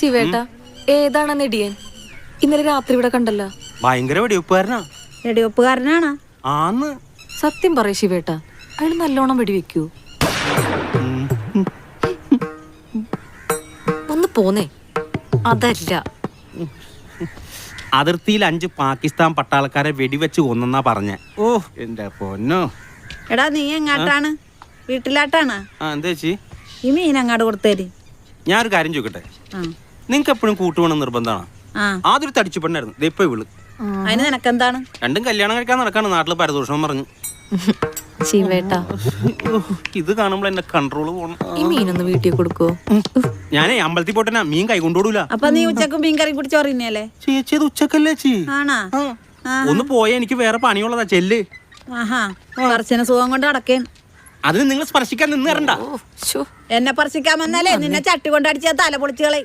ശിവേട്ട ഏതാണ് നെടിയൻ? ഇന്നലെ രാത്രി ഇവിടെ കണ്ടല്ലോ. ഭയങ്കര വെടിവെപ്പുകാരനാ. വെടിവെപ്പുകാരനാണ്. ആന്ന്. സത്യം പറയ ശിവേട്ട, അയാൾ നല്ലോണം വെടിവെക്കൂ. ഒന്ന് പോന്നേ. അതല്ല, അതിർത്തിയിൽ 5 പാകിസ്ഥാൻ പട്ടാളക്കാരെ വെടിവെച്ച് കൊന്നെന്നാ പറഞ്ഞേ. ഓ എന്റെ പൊന്നോ. എടാ നീ എങ്ങാട്ടാണ്? വീട്ടിലാട്ടാണ്? എന്താ ചേച്ചി? ഈ മീൻ അങ്ങാട് കൊടുത്തേര്. ഞാനൊരു കാര്യം ചോദിക്കട്ടെ, നിങ്ങക്ക് എപ്പോഴും കൂട്ടുവേണം നിർബന്ധമാണ്? ആദ്യൊരു തടിച്ചു പെണ്ണായിരുന്നു, ഇപ്പൊ ഇവള്. അതിന് നിനക്കെന്താണ്? രണ്ടും കല്യാണം കഴിക്കാൻ നടക്കാണ്, നാട്ടില് പരദൂഷണം പറഞ്ഞു. ശിവേട്ട ഇത് കാണുമ്പോൾ എന്നെ കൺട്രോള് പോണം. ഈ മീനൊന്ന് വീട്ടിൽ കൊടുക്കോ? ഞാനേ അമ്പലത്തിൽ പോട്ടെന്നാ, മീൻ കൈ കൊണ്ടുപോടൂല. അപ്പൊ നീ ഉച്ചക്കും മീൻ കറി കുടിച്ച് ചോറിനല്ലേ? ചേച്ചി അത് ഉച്ചക്കല്ലേ ചേച്ചി? ആണാ? ഒന്ന് പോയാ എനിക്ക് വേറെ പണിയുള്ളതാ. ചെല്ല്. ആഹാ, പറച്ചിന് സുഖം കൊണ്ട് അടക്കേ. അതിന് നിങ്ങൾ സ്പർശിക്കാൻ നിന്ന് തരണ്ട. എന്നെ സ്പർശിക്കാൻ വന്നാലേ നിന്നെ ചട്ടി കൊണ്ട് അടിച്ചാൽ തല പൊളിച്ചുകളെ.